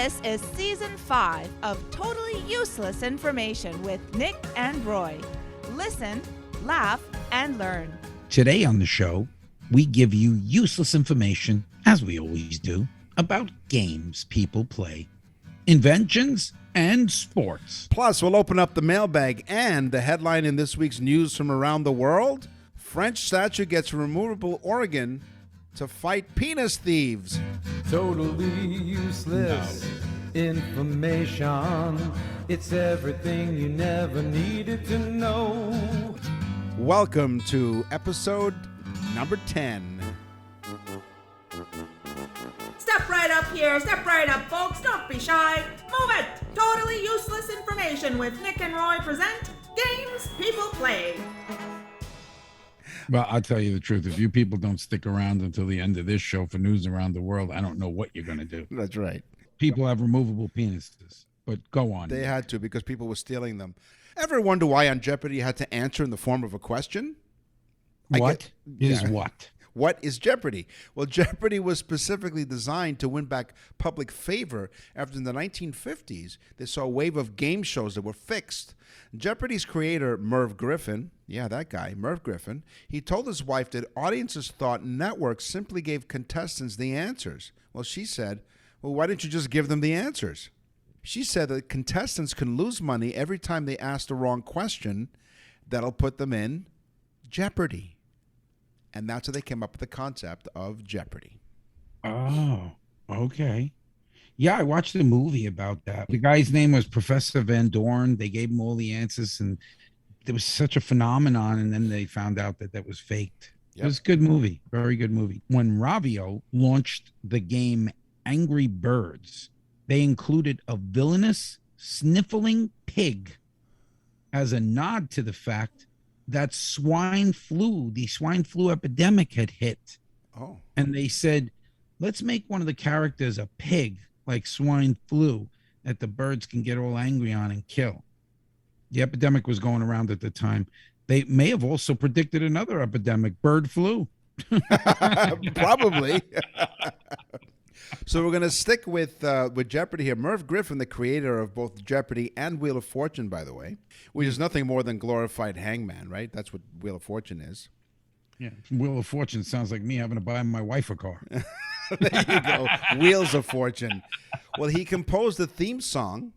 This is Season 5 of Totally Useless Information with Nick and Roy. Listen, laugh, and learn. Today on the show, we give you useless information, as we always do, about games people play, inventions, and sports. Plus, we'll open up the mailbag and the headline in this week's news from around the world. French statue gets removable organ to fight penis thieves. Totally useless information. It's everything you never needed to know. Welcome to episode number 10. Step right up here. Step right up, folks. Don't be shy. Move it. Totally useless information with Nick and Roy present Games People Play. Well, I'll tell you the truth. If you people don't stick around until the end of this show for news around the world, I don't know what you're going to do. That's right. People have removable penises, but go on. They had to because people were stealing them. Ever wonder why on Jeopardy you had to answer in the form of a question? What is what? What is Jeopardy? Well, Jeopardy was specifically designed to win back public favor after in the 1950s they saw a wave of game shows that were fixed. Jeopardy's creator, Merv Griffin, Merv Griffin, he told his wife that audiences thought networks simply gave contestants the answers. Well, she said, well, why didn't you just give them the answers? She said that contestants can lose money every time they ask the wrong question. That'll put them in jeopardy. And that's how they came up with the concept of Jeopardy. Oh, okay. Yeah, I watched a movie about that. The guy's name was Professor Van Dorn. They gave him all the answers, and there was such a phenomenon, and then they found out that was faked. Yep. It was a good movie, very good movie. When Ravio launched the game Angry Birds, they included a villainous, sniffling pig as a nod to the fact that the swine flu epidemic had hit. Oh. And they said, let's make one of the characters a pig like swine flu that the birds can get all angry on and kill. The epidemic was going around at the time. They may have also predicted another epidemic, bird flu. Probably. So we're going to stick with Jeopardy here. Merv Griffin, the creator of both Jeopardy and Wheel of Fortune, by the way, which is nothing more than glorified hangman, right? That's what Wheel of Fortune is. Yeah, Wheel of Fortune sounds like me having to buy my wife a car. There you go. Wheels of Fortune. Well, he composed the theme song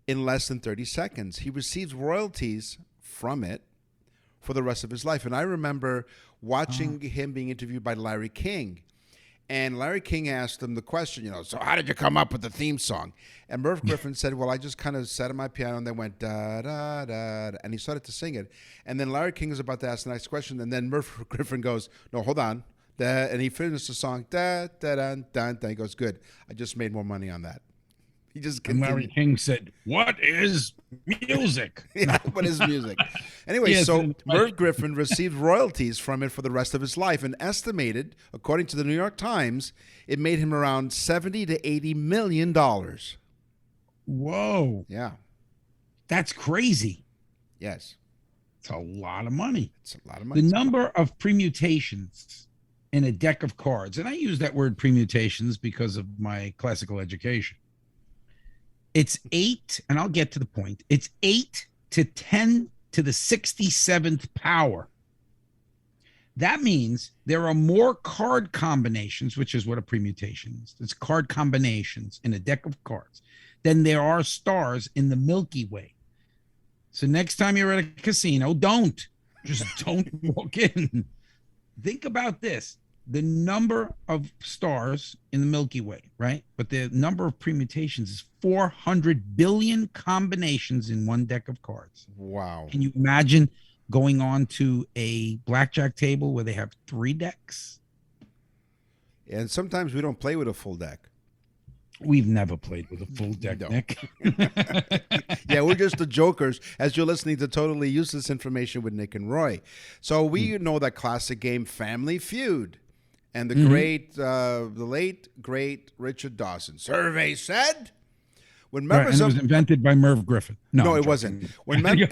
in less than 30 seconds. He receives royalties from it for the rest of his life. And I remember watching him being interviewed by Larry King. And Larry King asked him the question, so how did you come up with the theme song? And Merv Griffin said, well, I just kind of sat at my piano and then went da, da, da, da, and he started to sing it. And then Larry King was about to ask the next question, and then Merv Griffin goes, no, hold on. Da, and he finished the song, da, da, da, da, da. He goes, good. I just made more money on that. He just continued. And Larry King said, what is music? Yeah, what is music? Anyway, yes, so Merv Griffin received royalties from it for the rest of his life, and estimated, according to the New York Times, it made him around $70 to $80 million. Whoa. Yeah. That's crazy. Yes. It's a lot of money. It's a lot of money. The number of permutations in a deck of cards, and I use that word permutations because of my classical education. It's 8, and I'll get to the point. It's 8 to 10 to the 67th power. That means there are more card combinations, which is what a permutation is. It's card combinations in a deck of cards than there are stars in the Milky Way. So next time you're at a casino, don't walk in. Think about this. The number of stars in the Milky Way, right? But the number of permutations is 400 billion combinations in one deck of cards. Wow. Can you imagine going on to a blackjack table where they have 3 decks? And sometimes we don't play with a full deck. We've never played with a full deck, no. Nick. Yeah, we're just the jokers as you're listening to Totally Useless Information with Nick and Roy. So we know that classic game Family Feud. And the the late, great Richard Dawson. Survey said, when members it was invented by Merv Griffin. No, it wasn't.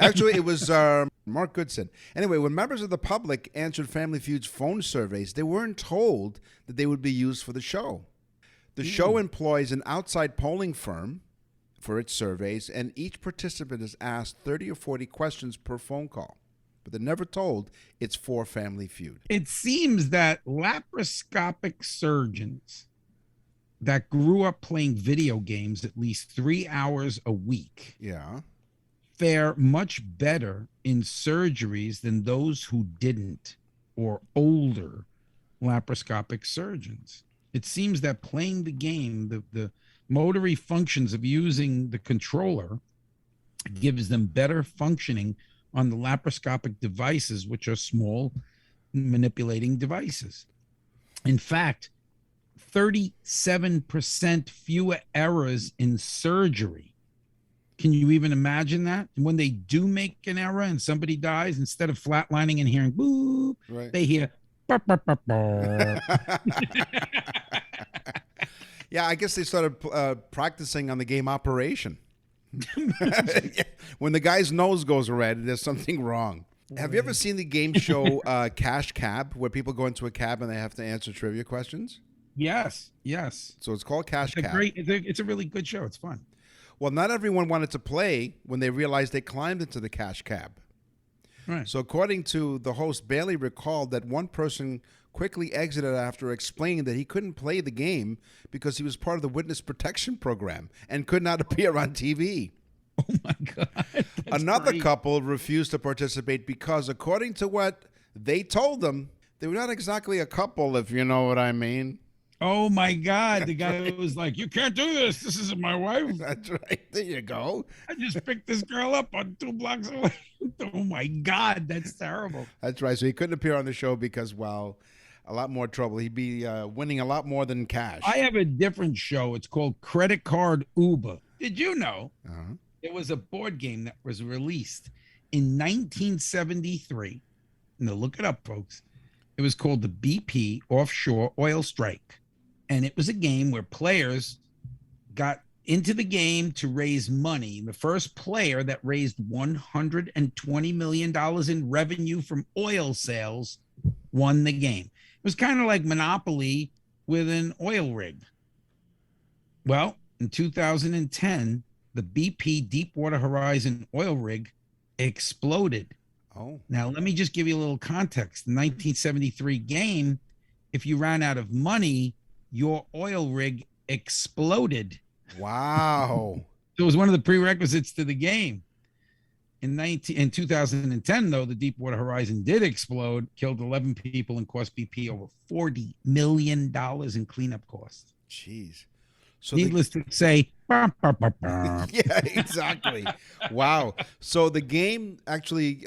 Actually, it was Mark Goodson. Anyway, when members of the public answered Family Feud's phone surveys, they weren't told that they would be used for the show. The show employs an outside polling firm for its surveys, and each participant is asked 30 or 40 questions per phone call. But they're never told it's for Family Feud. It seems that laparoscopic surgeons that grew up playing video games at least 3 hours a week Yeah. fare much better in surgeries than those who didn't, or older laparoscopic surgeons. It seems that playing the game, the motory functions of using the controller, gives them better functioning on the laparoscopic devices, which are small manipulating devices. In fact, 37% fewer errors in surgery. Can you even imagine that? When they do make an error and somebody dies, instead of flatlining and hearing boop, Right. they hear burp, burp, burp, burp. Yeah, I guess they started practicing on the game Operation. When the guy's nose goes red, there's something wrong. Have you ever seen the game show Cash Cab, where people go into a cab and they have to answer trivia questions? Yes. So it's called Cash It's a Cab. it's a really good show. It's fun. Well, not everyone wanted to play when they realized they climbed into the Cash Cab. Right. So according to the host, Bailey recalled that one person quickly exited after explaining that he couldn't play the game because he was part of the witness protection program and could not appear on TV. Oh my God. That's Another great. couple refused to participate because, according to what they told them, they were not exactly a couple, if you know what I mean. Oh my God. The guy was like, "You can't do this. This isn't my wife. That's right. There you go. I just picked this girl up on 2 blocks away." Oh my God. That's terrible. That's right. So he couldn't appear on the show because, well, a lot more trouble. He'd be winning a lot more than cash. I have a different show. It's called Credit Card Uber. Did you know Uh-huh. there was a board game that was released in 1973? No, look it up, folks. It was called the BP Offshore Oil Strike. And it was a game where players got into the game to raise money. The first player that raised $120 million in revenue from oil sales won the game. It was kind of like Monopoly with an oil rig. Well, in 2010, the BP Deepwater Horizon oil rig exploded. Oh. Now, let me just give you a little context. The 1973 game, if you ran out of money, your oil rig exploded. Wow. So it was one of the prerequisites to the game. In 2010, though, the Deepwater Horizon did explode, killed 11 people, and cost BP over $40 million in cleanup costs. Jeez. So Needless to say, bah, bah, bah, bah. yeah, exactly. Wow. So the game actually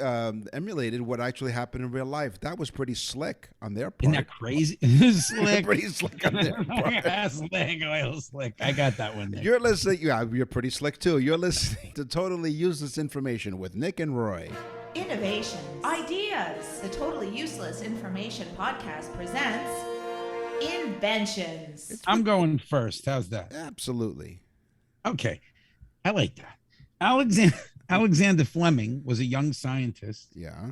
emulated what actually happened in real life. That was pretty slick on their part. Isn't that crazy? Slick. Pretty slick on their part. Slick, oil slick. I got that one there. You're listening. Yeah, you're pretty slick too. You're listening to Totally Useless Information with Nick and Roy. Innovations, ideas. The Totally Useless Information Podcast presents Inventions. I'm going first. How's that? Absolutely. Okay. I like that. Alexander Fleming was a young scientist, Yeah.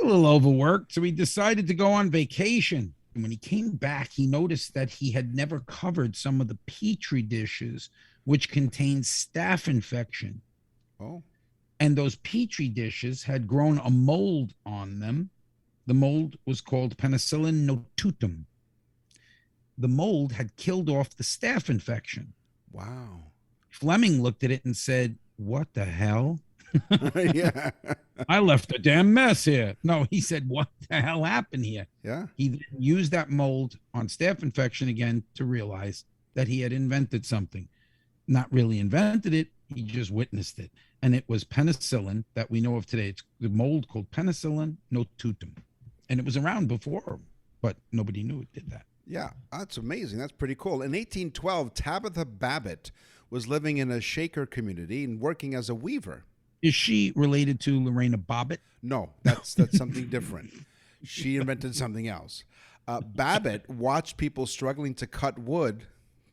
a little overworked, so he decided to go on vacation. And when he came back, he noticed that he had never covered some of the petri dishes which contained staph infection. Oh. And those petri dishes had grown a mold on them. The mold was called Penicillin notatum. The mold had killed off the staph infection. Wow. Fleming looked at it and said, "What the hell? Yeah. I left a damn mess here." No, he said, "What the hell happened here?" Yeah. He then used that mold on staph infection again to realize that he had invented something. Not really invented it, he just witnessed it. And it was penicillin that we know of today. It's the mold called Penicillin notatum. And it was around before, but nobody knew it did that. Yeah, that's amazing. That's pretty cool. In 1812, Tabitha Babbitt was living in a Shaker community and working as a weaver. Is she related to Lorena Bobbitt? No, that's something different. She invented something else. Babbitt watched people struggling to cut wood.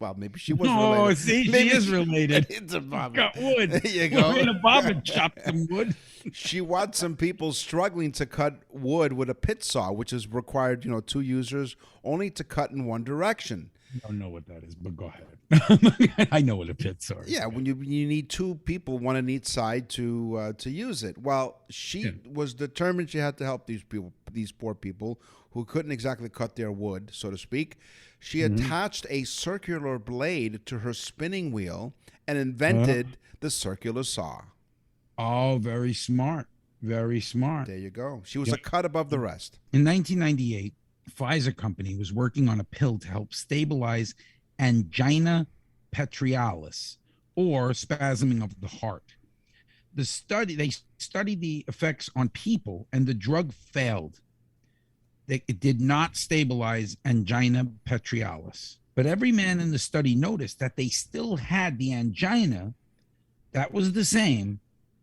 Well, maybe she was No, related. see, Maybe she is related. It's a Babbitt. Got wood. There you go. Lorena Bobbitt chopped some wood. She watched some people struggling to cut wood with a pit saw, which is required, 2 users only to cut in one direction. I don't know what that is, but go ahead. I know what a pit saw is. Yeah, when you need two people, one on each side to use it. Well, she was determined she had to help these people, these poor people who couldn't exactly cut their wood, so to speak. She attached a circular blade to her spinning wheel and invented the circular saw. Oh, very smart. Very smart. There you go. She was a cut above the rest. In 1998, Pfizer company was working on a pill to help stabilize angina petrialis, or spasming of the heart. They studied the effects on people, and the drug failed. It did not stabilize angina petrialis. But every man in the study noticed that they still had the angina that was the same,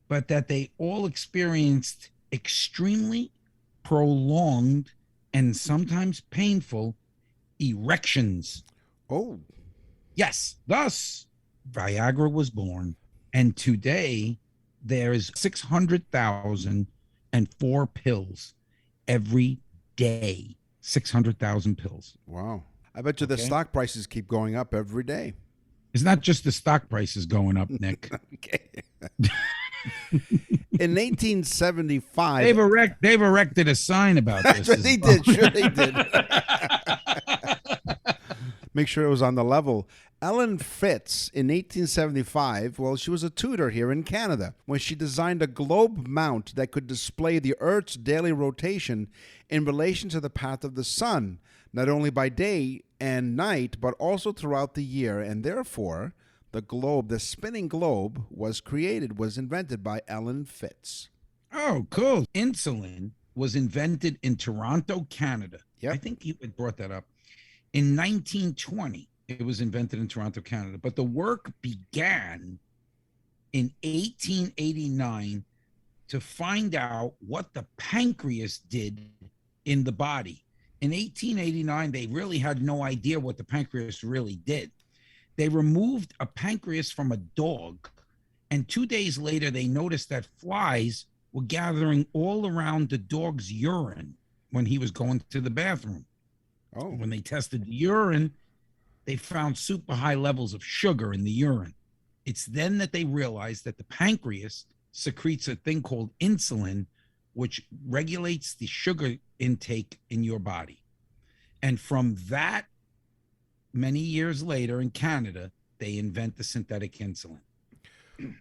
but that they all experienced extremely prolonged and sometimes painful erections. Oh. Yes. Thus, Viagra was born. And today, there's 600,004 pills every day. 600,000 pills. Wow. I bet you the stock prices keep going up every day. It's not just the stock prices going up, Nick. Okay. In 1875, They've erected a sign about this. they did. Sure, they did. Make sure it was on the level. Ellen Fitz, in 1875, well, she was a tutor here in Canada when she designed a globe mount that could display the Earth's daily rotation in relation to the path of the sun, not only by day and night, but also throughout the year, and therefore the globe, the spinning globe, was invented by Ellen Fitz. Oh, cool. Insulin was invented in Toronto, Canada. Yep. I think you had brought that up. In 1920, it was invented in Toronto, Canada. But the work began in 1889 to find out what the pancreas did in the body. In 1889, they really had no idea what the pancreas really did. They removed a pancreas from a dog, and 2 days later, they noticed that flies were gathering all around the dog's urine when he was going to the bathroom. Oh. When they tested the urine, they found super high levels of sugar in the urine. It's then that they realized that the pancreas secretes a thing called insulin, which regulates the sugar intake in your body. And from that, many years later in Canada, they invent the synthetic insulin.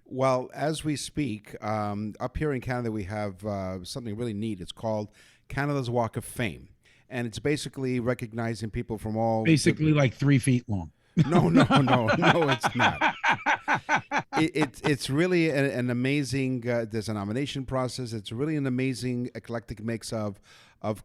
Well, as we speak, up here in Canada, we have something really neat. It's called Canada's Walk of Fame. And it's basically recognizing people from all... Basically like 3 feet long. No, it's not. It's really an amazing, there's a nomination process. It's really an amazing eclectic mix of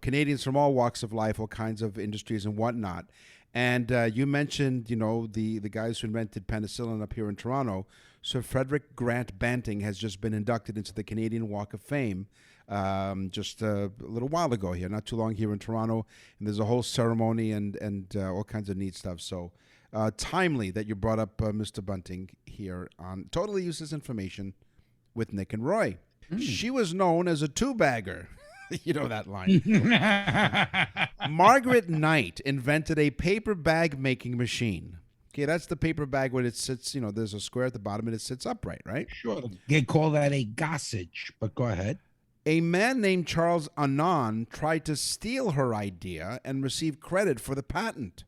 Canadians from all walks of life, all kinds of industries and whatnot. And you mentioned, the guys who invented penicillin up here in Toronto. Sir Frederick Grant Banting has just been inducted into the Canadian Walk of Fame just a little while ago here, not too long here in Toronto. And there's a whole ceremony and all kinds of neat stuff. So timely that you brought up Mr. Bunting here on Totally Useless Information with Nick and Roy. She was known as a two-bagger. You know that line. Margaret Knight invented a paper bag making machine. Okay, that's the paper bag when it sits, there's a square at the bottom and it sits upright, right? Sure. They call that a gossage, but go ahead. A man named Charles Annan tried to steal her idea and receive credit for the patent.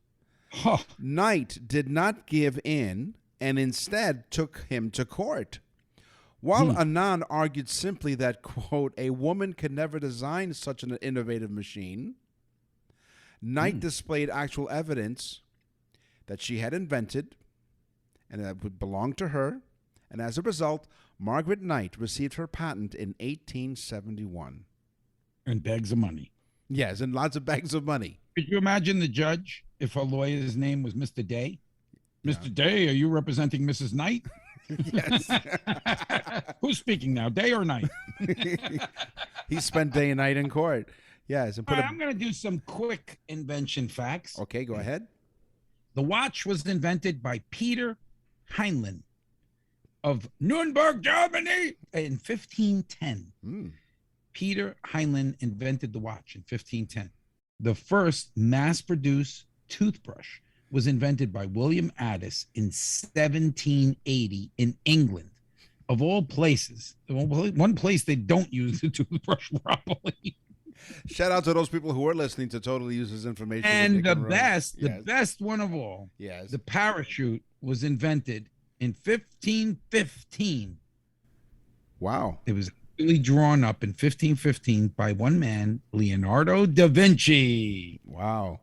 Huh. Knight did not give in and instead took him to court. While Annan argued simply that, quote, a woman could never design such an innovative machine, Knight displayed actual evidence that she had invented and that would belong to her. And as a result, Margaret Knight received her patent in 1871. And bags of money. Yes, and lots of bags of money. Could you imagine the judge if her lawyer's name was Mr. Day? Mr. Day, are you representing Mrs. Knight? Yes. Who's speaking now, Day or Night? He spent day and night in court. Yes. And I'm going to do some quick invention facts. Okay, go ahead. The watch was invented by Peter Heinlein of Nuremberg, Germany in 1510. Peter Heinlein invented the watch in 1510. The first mass-produced toothbrush was invented by William Addis in 1780 in England. Of all places, one place they don't use the toothbrush properly. Shout out to those people who are listening to Totally Useless Information. with And Nick the Roy. best, Yes. the best one of all, Yes. the parachute was invented in 1515. Wow. It was really drawn up in 1515 by one man, Leonardo da Vinci. Wow.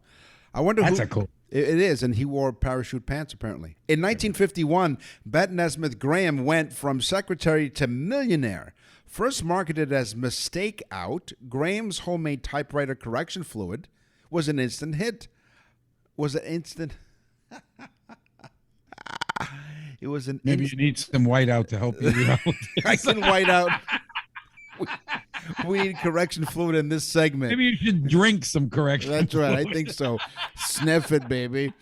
I wonder That's who. a cool. It is, and he wore parachute pants apparently. In 1951, Bette Nesmith Graham went from secretary to millionaire. First marketed as Mistake Out, Graham's homemade typewriter correction fluid was an instant hit. Was an instant. It was an. Maybe you need some whiteout to help you out. I can white out. We need correction fluid in this segment. Maybe you should drink some correction. That's right. I fluid. think so. Sniff it, baby.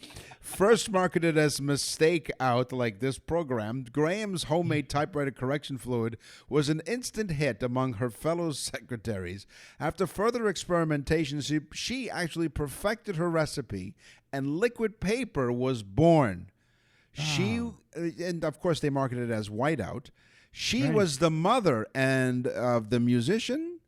First marketed as Mistake Out, like this program, Graham's homemade typewriter correction fluid was an instant hit among her fellow secretaries. After further experimentation, she actually perfected her recipe, and liquid paper was born. And of course, they marketed it as Whiteout. She Right. was the mother and of the musician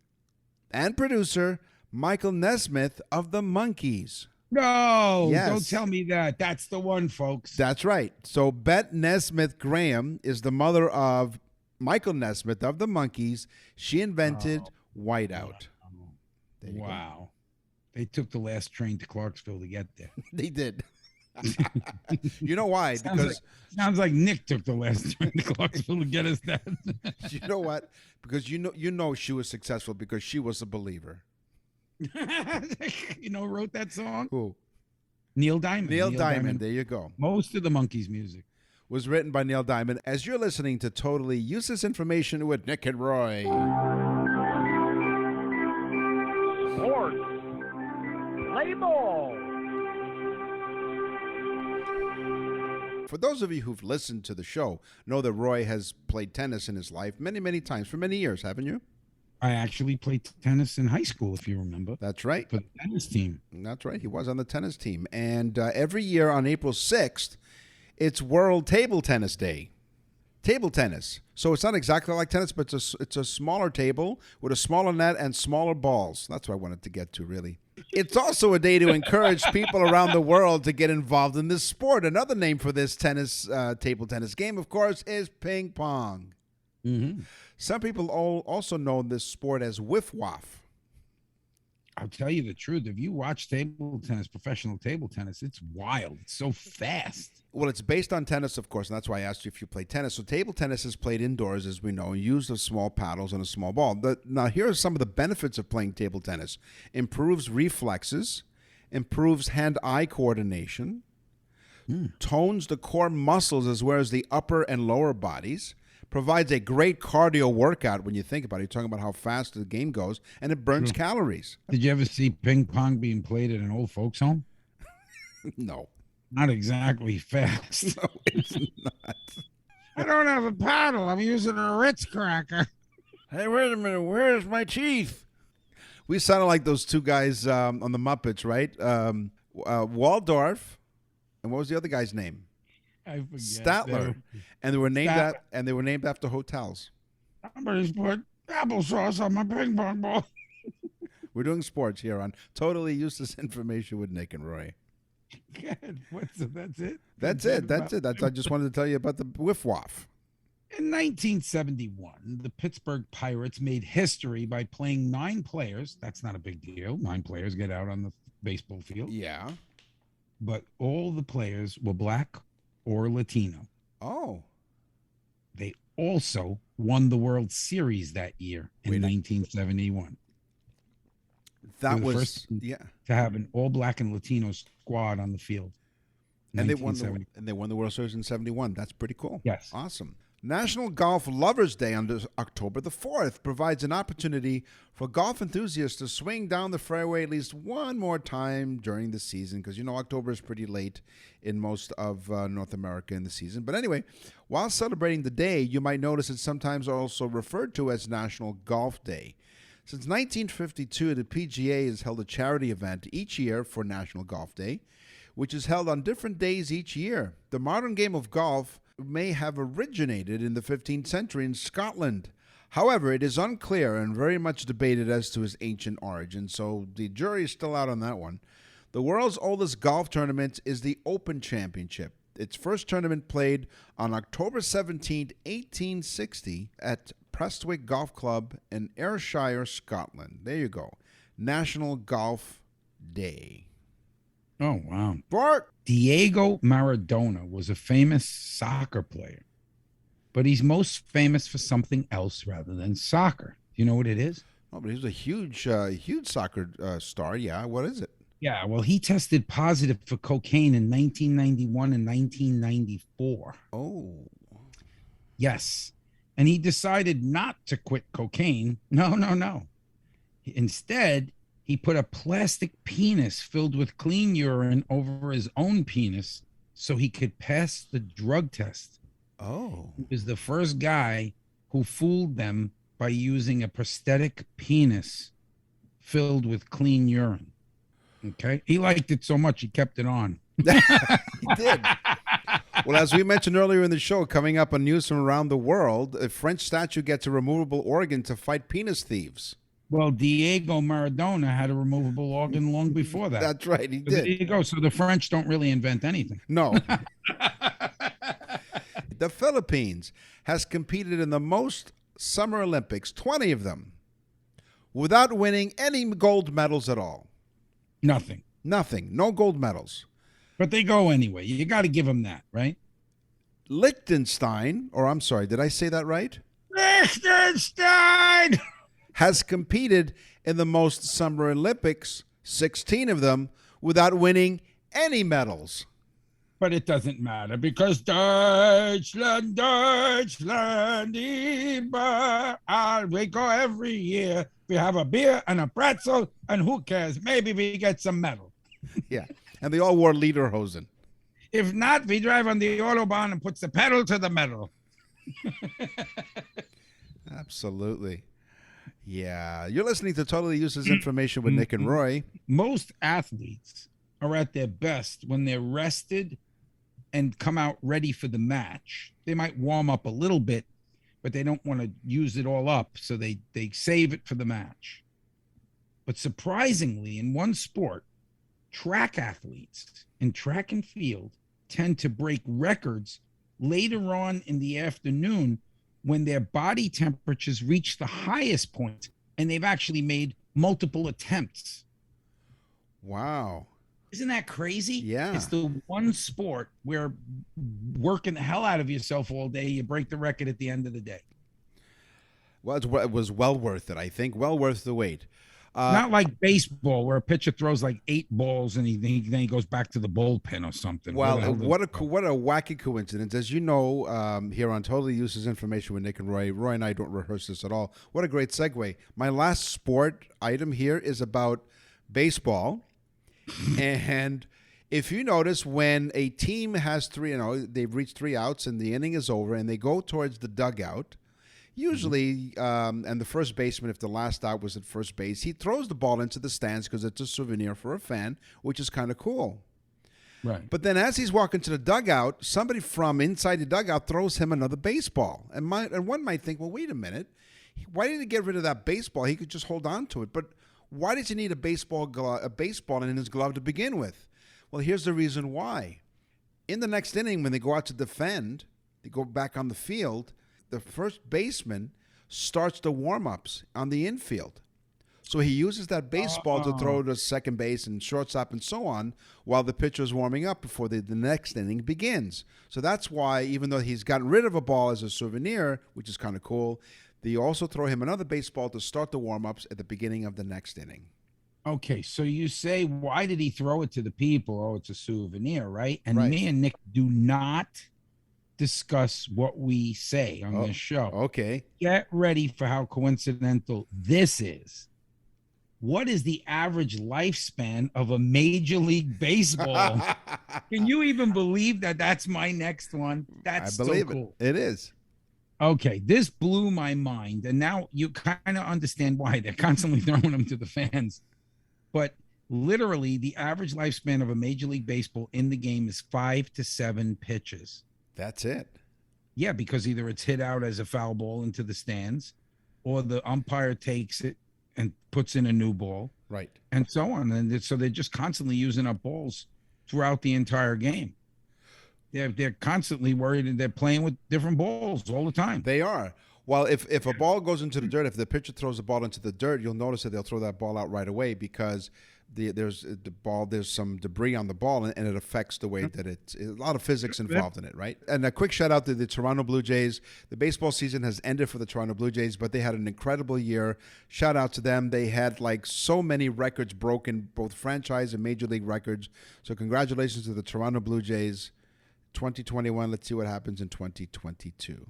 and producer Michael Nesmith of the Monkees. No, Yes. don't tell me that. That's the one, folks. That's right. So Bette Nesmith Graham is the mother of Michael Nesmith of the Monkees. She invented Whiteout. There you go. Wow. They took the last train to Clarksville to get there. They did. You know why? Sounds like Nick took the last train to Clarksville to get us that. You know what? Because you know she was successful because she was a believer. You know who wrote that song? Who? Neil Diamond. Neil Diamond. There you go. Most of the Monkees music. Was written by Neil Diamond. As you're listening to Totally Useless Information with Nick and Roy. Sports. Play ball. For those of you who've listened to the show, know that Roy has played tennis in his life many, many times for many years, haven't you? I actually played tennis in high school, if you remember, That's right. for the tennis team. That's right. He was on the tennis team. And every year on April 6th, it's World Table Tennis Day. Table tennis. So it's not exactly like tennis, but it's a smaller table with a smaller net and smaller balls. That's what I wanted to get to, really. It's also a day to encourage people around the world to get involved in this sport. Another name for this table tennis game, of course, is ping pong. Mm-hmm. Some people also know this sport as whiff waff. I'll tell you the truth. If you watch table tennis, professional table tennis, it's wild. It's so fast. Well, it's based on tennis, of course, and that's why I asked you if you play tennis. So table tennis is played indoors, as we know, and used with small paddles and a small ball. Now, here are some of the benefits of playing table tennis. Improves reflexes, improves hand-eye coordination, tones the core muscles as well as the upper and lower bodies, provides a great cardio workout when you think about it. You're talking about how fast the game goes, and it burns calories. Did you ever see ping pong being played at an old folks home? No. Not exactly fast. No, it's not. I don't have a paddle. I'm using a Ritz cracker. Hey, wait a minute. Where's my teeth? We sounded like those two guys on the Muppets, right? Waldorf, and what was the other guy's name? I forget. Statler, and they were named after hotels. Somebody's put applesauce on my ping pong ball. We're doing sports here on Totally Useless Information with Nick and Roy. Good. That's it? That's it. I just wanted to tell you about the whiff waff. In 1971, the Pittsburgh Pirates made history by playing 9 players. That's not a big deal. 9 players get out on the baseball field. Yeah. But all the players were black or Latino. Oh. They also won the World Series that year in 1971. That They were the was first yeah. to have an all black and Latino squad on the field. And they won 1970. the World Series in 71. That's pretty cool. Yes. Awesome. National Golf Lovers Day on October the 4th provides an opportunity for golf enthusiasts to swing down the fairway at least one more time during the season because, October is pretty late in most of North America in the season. But anyway, while celebrating the day, you might notice it's sometimes also referred to as National Golf Day. Since 1952, the PGA has held a charity event each year for National Golf Day, which is held on different days each year. The modern game of golf may have originated in the 15th century in Scotland. However, it is unclear and very much debated as to its ancient origin, so the jury is still out on that one. The world's oldest golf tournament is the Open Championship. Its first tournament played on October 17, 1860 at Prestwick Golf Club in Ayrshire, Scotland. There you go. National Golf Day. Oh, wow. Bart! Diego Maradona was a famous soccer player, but he's most famous for something else rather than soccer. Do you know what it is? Oh, but he was a huge soccer star. Yeah, what is it? Yeah, well, he tested positive for cocaine in 1991 and 1994. Oh. Yes. And he decided not to quit cocaine. No. Instead, he put a plastic penis filled with clean urine over his own penis so he could pass the drug test. Oh. He was the first guy who fooled them by using a prosthetic penis filled with clean urine. Okay. He liked it so much he kept it on. He did. Well, as we mentioned earlier in the show, coming up on news from around the world, a French statue gets a removable organ to fight penis thieves. Well, Diego Maradona had a removable organ long before that. That's right, he So there did. you go. So the French don't really invent anything. No. The Philippines has competed in the most Summer Olympics, 20 of them, without winning any gold medals at all. Nothing. Nothing. No gold medals. But they go anyway. You got to give them that, right? Liechtenstein, or I'm sorry, did I say that right? Liechtenstein! Has competed in the most Summer Olympics, 16 of them, without winning any medals. But it doesn't matter because Deutschland, we go every year. We have a beer and a pretzel, and who cares? Maybe we get some medal. Yeah. And they all wore lederhosen. If not, we drive on the Autobahn and puts the pedal to the metal. Absolutely. Yeah. You're listening to Totally Useless Information with Nick and Roy. Most athletes are at their best when they're rested and come out ready for the match. They might warm up a little bit, but they don't want to use it all up, so they save it for the match. But surprisingly, in one sport, track athletes in track and field tend to break records later on in the afternoon when their body temperatures reach the highest point and they've actually made multiple attempts. Wow. Isn't that crazy? Yeah. It's the one sport where working the hell out of yourself all day, you break the record at the end of the day. Well, it was well worth it, I think. Well worth the wait. Not like baseball where a pitcher throws like 8 balls and then he goes back to the bullpen or something. Well, Where the hell what a wacky coincidence. As you know, here on Totally Useless Information with Nick and Roy and I don't rehearse this at all. What a great segue. My last sport item here is about baseball. And if you notice, when a team has they've reached 3 outs and the inning is over and they go towards the dugout, usually, and the first baseman, if the last out was at first base, he throws the ball into the stands because it's a souvenir for a fan, which is kind of cool. Right. But then as he's walking to the dugout, somebody from inside the dugout throws him another baseball. And one might think, well, wait a minute. Why did he get rid of that baseball? He could just hold on to it. But why does he need a baseball in his glove to begin with? Well, here's the reason why. In the next inning, when they go out to defend, they go back on the field, the first baseman starts the warm-ups on the infield. So he uses that baseball to throw to second base and shortstop and so on while the pitcher is warming up before the next inning begins. So that's why, even though he's gotten rid of a ball as a souvenir, which is kind of cool, they also throw him another baseball to start the warm-ups at the beginning of the next inning. Okay, so you say, why did he throw it to the people? Oh, it's a souvenir, right? And Right. me and Nick do not discuss what we say on this show. Okay. Get ready for how coincidental this is. What is the average lifespan of a Major League Baseball? Can you even believe that that's my next one? That's I believe so cool. it. It is. Okay, this blew my mind, and now you kind of understand why they're constantly throwing them to the fans. But Literally, the average lifespan of a Major League Baseball in the game is 5 to 7 pitches. That's it. Yeah, because either it's hit out as a foul ball into the stands, or the umpire takes it and puts in a new ball, Right. and so on. And so they're just constantly using up balls throughout the entire game. They're constantly worried, and they're playing with different balls all the time. They are. Well, if a ball goes into the dirt, if the pitcher throws the ball into the dirt, you'll notice that they'll throw that ball out right away because there's some debris on the ball, and it affects the way that it's a lot of physics involved in it, right? And a quick shout out to the Toronto Blue Jays. The baseball season has ended for the Toronto Blue Jays, but they had an incredible year. Shout out to them. They had like so many records broken, both franchise and major league records. So congratulations to the Toronto Blue Jays. 2021. Let's see what happens in 2022.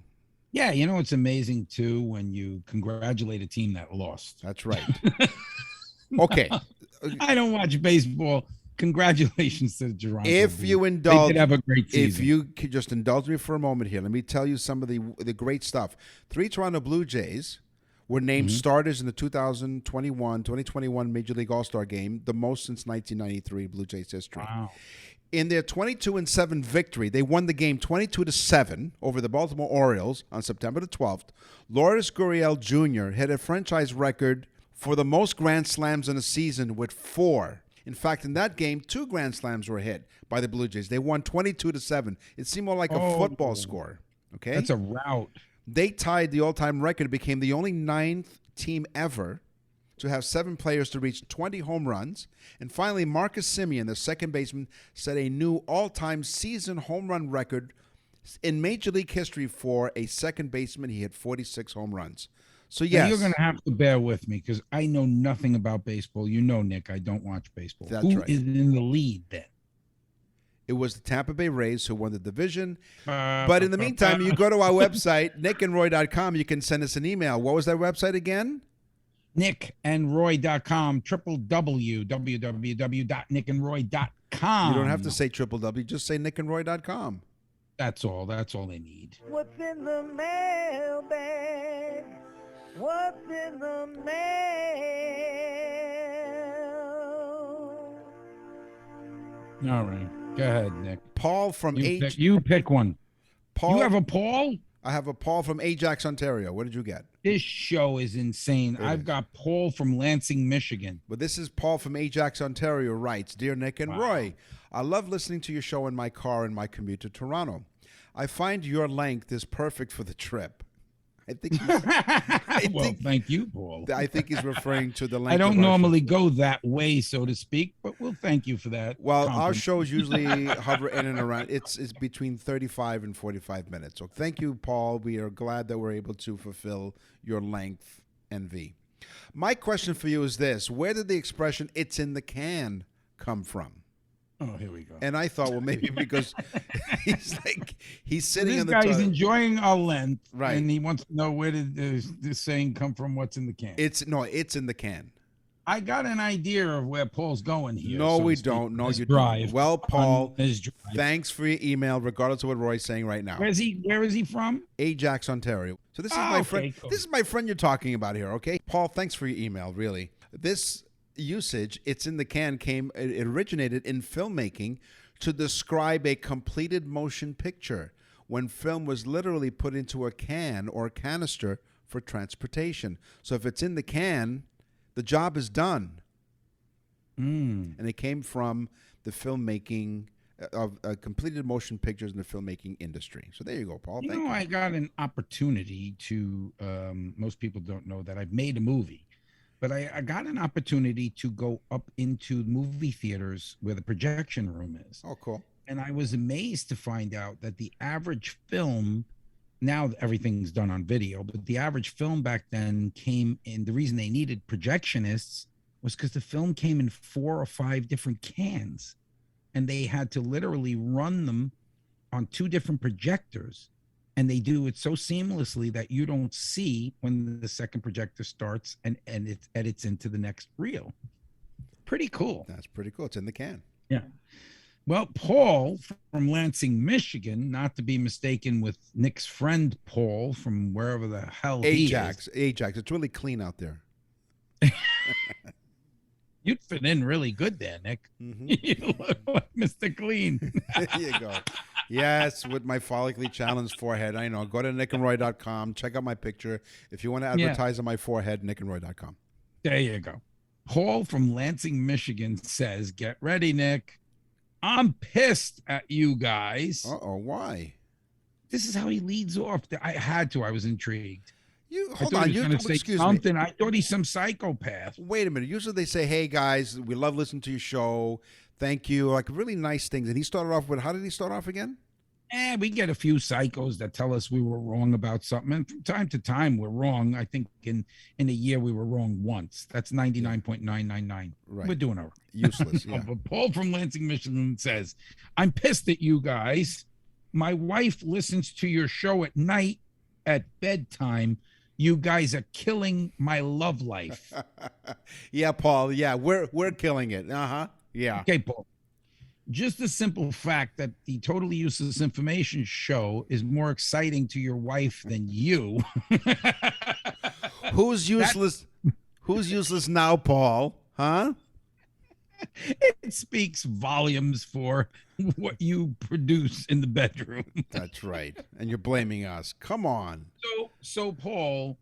Yeah, it's amazing too when you congratulate a team that lost. That's right. Okay. I don't watch baseball. Congratulations to the Toronto If Blue. you indulge, they did have a great season. if you could just indulge me for a moment here, let me tell you some of the great stuff. 3 Toronto Blue Jays were named starters in the 2021 Major League All-Star Game, the most since 1993 Blue Jays history. Wow. In their 22-7 victory, they won the game 22-7 over the Baltimore Orioles on September the 12th. Lourdes Gurriel Jr. hit a franchise record for the most Grand Slams in a season with 4. In fact, in that game, 2 Grand Slams were hit by the Blue Jays. They won 22-7. It seemed more like a football score. Okay, That's a rout. They tied the all-time record, became the only 9th team ever to have 7 players to reach 20 home runs. And finally, Marcus Semien, the second baseman, set a new all-time season home run record in Major League history for a second baseman. He hit 46 home runs. So, Now, yes. you're going to have to bear with me because I know nothing about baseball. Nick, I don't watch baseball. That's Who right. is in the lead then? It was the Tampa Bay Rays who won the division. But in the meantime, you go to our website, nickandroy.com. You can send us an email. What was that website again? nickandroy.com, www.nickandroy.com. You don't have to say www. Just say nickandroy.com. That's all they need. What's in the mailbag? What's in the mail? All right. Go ahead, Nick. Paul from You pick one. Paul, You have a Paul? I have a Paul from Ajax, Ontario. What did you get? This show is insane. It I've is. got Paul from Lansing, Michigan. Well, this is Paul from Ajax, Ontario, writes, Dear Nick and Roy, I love listening to your show in my car in my commute to Toronto. I find your length is perfect for the trip. I think Thank you, Paul. I think he's referring to the length. I don't of our normally show. go that way, so to speak, but we'll thank you for that. Well, our compliment. shows usually hover in and around. It's between 35 and 45 minutes. So thank you, Paul. We are glad that we're able to fulfill your length envy. My question for you is this: where did the expression "it's in the can" come from? Oh, here we go. And I thought, well, maybe because he's sitting This in the guy's toilet. enjoying our length, Right. And he wants to know where did this saying come from? What's in the can? It's in the can. I got an idea of where Paul's going here. No, so we to speak, don't. No, his you drive. don't. Well, Paul, on his drive. thanks for your email, regardless of what Roy's saying right now. Where is he from? Ajax, Ontario. So this is Oh, my okay, friend. cool. This is my friend you're talking about here, okay? Paul, thanks for your email, really. This usage, "it's in the can," it originated in filmmaking to describe a completed motion picture when film was literally put into a can or canister for transportation. So if it's in the can, the job is done. And it came from the filmmaking of completed motion pictures in the filmmaking industry. So there you go, Paul. Thank you. I got an opportunity to, most people don't know that I've made a movie, but I got an opportunity to go up into movie theaters where the projection room is. Oh, cool. And I was amazed to find out that the average film, now everything's done on video, but the average film back then came in, the reason they needed projectionists was because the film came in 4 or 5 different cans. And they had to literally run them on 2 different projectors. And they do it so seamlessly that you don't see when the second projector starts and it edits into the next reel. Pretty cool. That's pretty cool. It's in the can. Yeah. Well, Paul from Lansing, Michigan, not to be mistaken with Nick's friend Paul from wherever the hell he is. Ajax. It's really clean out there. You'd fit in really good there, Nick. You look like Mr. Clean. There you go. Yes, with my follically challenged forehead. I know. Go to nickandroy.com. Check out my picture. If you want to advertise on my forehead, nickandroy.com. There you go. Paul from Lansing, Michigan says, get ready, Nick. I'm pissed at you guys. Uh-oh, why? This is how he leads off. I had to. I was intrigued. Hold I thought on. he was going to say Excuse something. me. I thought he's some psychopath. Wait a minute. Usually they say, hey, guys, we love listening to your show. Thank you. Like really nice things. And he started off with, how did he start off again? We get a few psychos that tell us we were wrong about something. And from time to time, we're wrong. I think in a year, we were wrong once. That's 99.999. Right. We're doing all right. Useless. Yeah. But Paul from Lansing, Michigan says, I'm pissed at you guys. My wife listens to your show at night at bedtime. You guys are killing my love life. Yeah, Paul. Yeah, we're killing it. Yeah. Okay, Paul. Just the simple fact that the Totally Useless Information show is more exciting to your wife than you. Who's useless? Who's useless now, Paul? Huh? It speaks volumes for what you produce in the bedroom. That's right. And you're blaming us. Come on. So Paul,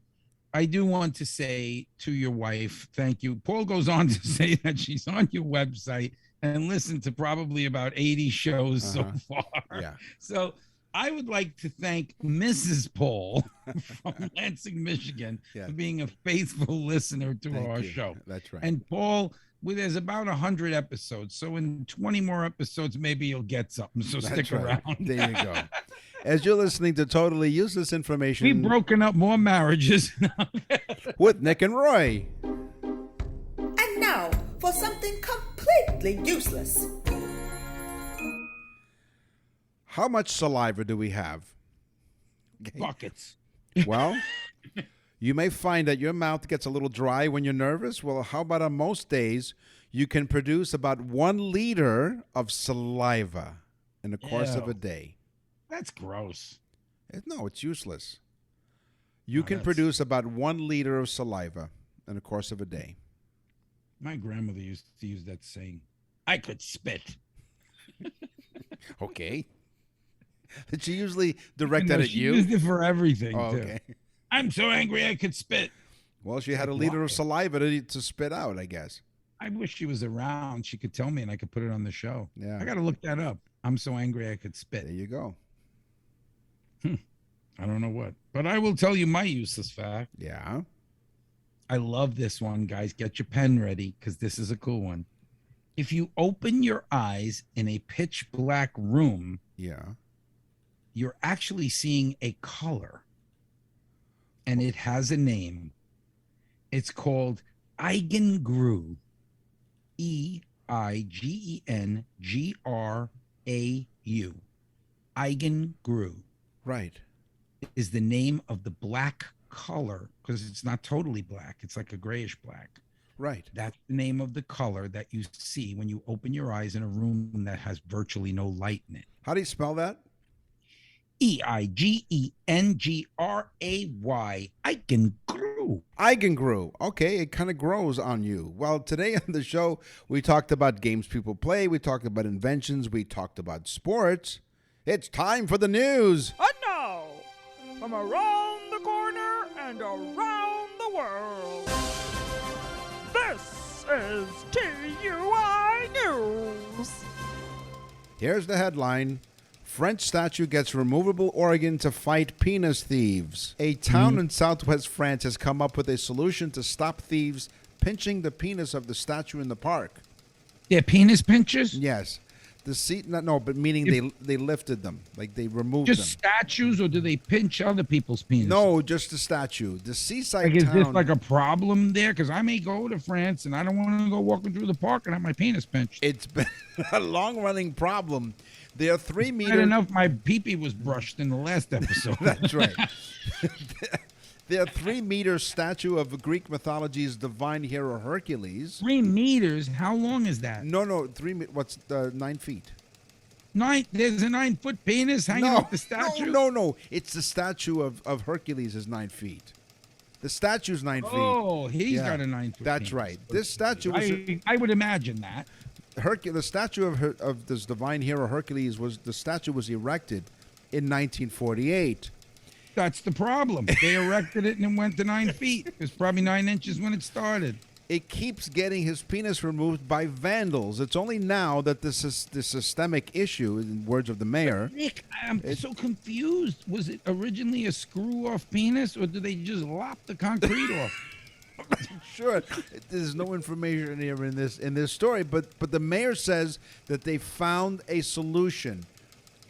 I do want to say to your wife, thank you. Paul goes on to say that she's on your website and listened to probably about 80 shows so far. Yeah. So I would like to thank Mrs. Paul from Lansing, Michigan, for being a faithful listener to our show. That's right. And Paul, there's about 100 episodes. So in 20 more episodes, maybe you'll get something. So stick around. There you go. As you're listening to Totally Useless Information. We've broken up more marriages. With Nick and Roy. And now for something completely useless. How much saliva do we have? Okay. Buckets. Well, you may find that your mouth gets a little dry when you're nervous. Well, how about on most days, you can produce about 1 liter of saliva in the course of a day. That's gross. No, it's useless. You can produce about 1 liter of saliva in the course of a day. My grandmother used to use that saying, I could spit. Okay. Did she usually direct that at you? She used it for everything, too. Okay. I'm so angry I could spit. Well, she had a liter of saliva to spit out, I guess. I wish she was around. She could tell me and I could put it on the show. Yeah. I got to look that up. I'm so angry I could spit. There you go. I don't know what. But I will tell you my useless fact. Yeah. I love this one, guys. Get your pen ready because this is a cool one. If you open your eyes in a pitch black room, you're actually seeing a color. And it has a name. It's called Eigengru. Eigengru. Eigengru. Right. Is the name of the black color because it's not totally black. It's like a grayish black. Right. That's the name of the color that you see when you open your eyes in a room that has virtually no light in it. How do you spell that? Eigengray. Eigengru. Eigengru. Okay, it kind of grows on you. Well, today on the show, we talked about games people play. We talked about inventions. We talked about sports. It's time for the news. And now, from around the corner and around the world, this is TUI News. Here's the headline. French statue gets removable organ to fight penis thieves. A town in southwest France has come up with a solution to stop thieves pinching the penis of the statue in the park. They're penis pinchers? Yes. The seat, no, but meaning they lifted them, like they removed Just them. statues, or do they pinch other people's penises? No, just the statue. The seaside Like, is town. this like a problem there? Because I may go to France and I don't want to go walking through the park and have my penis pinched. It's been a long-running problem. There are 3 meters. Not enough my pee-pee was brushed in the last episode. That's right. There are 3-meter statue of Greek mythology's divine hero Hercules. 3 meters? How long is that? No, 3 9 feet? There's a 9-foot penis hanging off the statue? No. It's the statue of Hercules is 9 feet. The statue's 9 feet. Oh, he's Yeah, got a 9-foot That's penis. right. This statue was I would imagine that. The statue of this divine hero Hercules was erected in 1948. That's the problem. They erected it and it went to 9 feet. It was probably 9 inches when it started. It keeps getting his penis removed by vandals. It's only now that this is the systemic issue, in words of the mayor. Nick, I'm so confused. Was it originally a screw-off penis, or did they just lop the concrete off? Sure, there's no information here in this story, but the mayor says that they found a solution.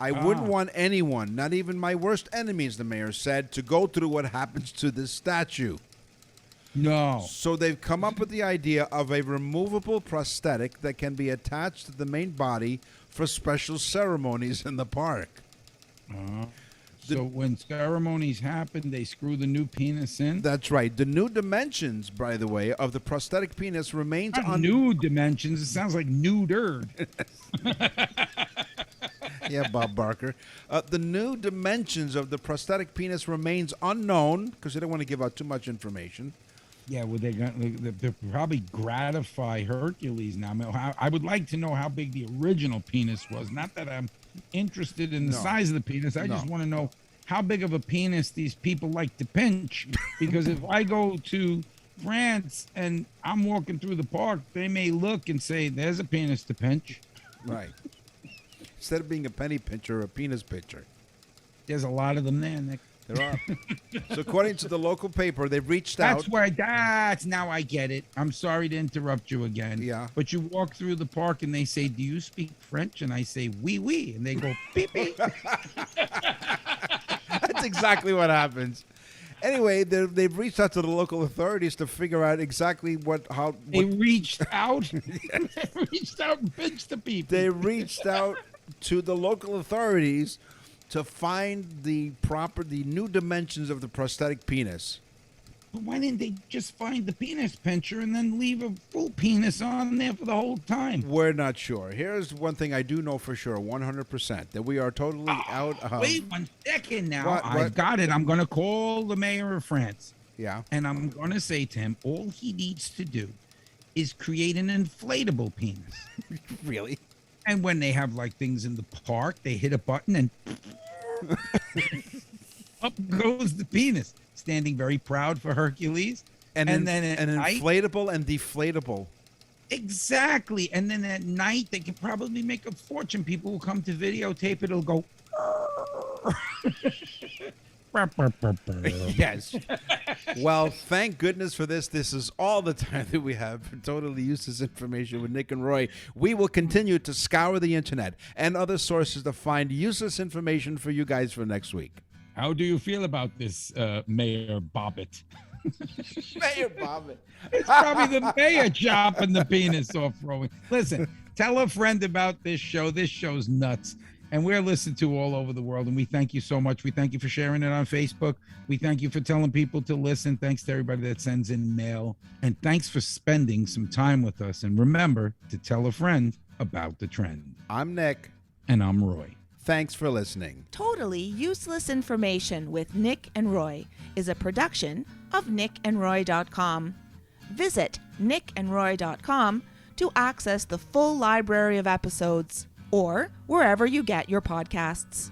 I wouldn't want anyone, not even my worst enemies, the mayor said, to go through what happens to this statue. No. So they've come up with the idea of a removable prosthetic that can be attached to the main body for special ceremonies in the park. So when ceremonies happen, they screw the new penis in? That's right. The new dimensions, by the way, of the prosthetic penis remains Not new dimensions. It sounds like neutered. Yeah, Bob Barker. The new dimensions of the prosthetic penis remains unknown because they don't want to give out too much information. Yeah, well, they'll probably gratify Hercules now. I would like to know how big the original penis was. Not that I'm interested in the size of the penis. I just want to know how big of a penis these people like to pinch. Because if I go to France and I'm walking through the park, they may look and say, there's a penis to pinch. Right. Instead of being a penny pincher, a penis pincher. There's a lot of them there, Nick. There are. So according to the local paper, they've reached out. That's now I get it. I'm sorry to interrupt you again. Yeah. But you walk through the park and they say, do you speak French? And I say, oui, oui. And they go, beep, beep. That's exactly what happens. Anyway, they've reached out to the local authorities to figure out exactly how They reached out. They reached out and pinched the people. they reached out to the local authorities to find the new dimensions of the prosthetic penis. But why didn't they just find the penis pincher and then leave a full penis on there for the whole time? We're not sure. Here's one thing I do know for sure, 100%, that we are totally out of. Wait 1 second now. What? I've got it. I'm going to call the mayor of France. Yeah. And I'm going to say to him, all he needs to do is create an inflatable penis. Really? And when they have like things in the park, they hit a button and up goes the penis, standing very proud for Hercules. And then at an night, inflatable and deflatable. exactly. And then at night, they could probably make a fortune. People will come to videotape it. It'll go. Yes. Well, thank goodness for this. This is all the time that we have for Totally Useless Information with Nick and Roy. We will continue to scour the internet and other sources to find useless information for you guys for next week. How do you feel about this, Mayor Bobbitt? Mayor Bobbitt. It's probably the mayor chopping the penis off, Roy. Listen, tell a friend about this show. This show's nuts. And we're listened to all over the world. And we thank you so much. We thank you for sharing it on Facebook. We thank you for telling people to listen. Thanks to everybody that sends in mail. And thanks for spending some time with us. And remember to tell a friend about the trend. I'm Nick. And I'm Roy. Thanks for listening. Totally Useless Information with Nick and Roy is a production of nickandroy.com. Visit nickandroy.com to access the full library of episodes or wherever you get your podcasts.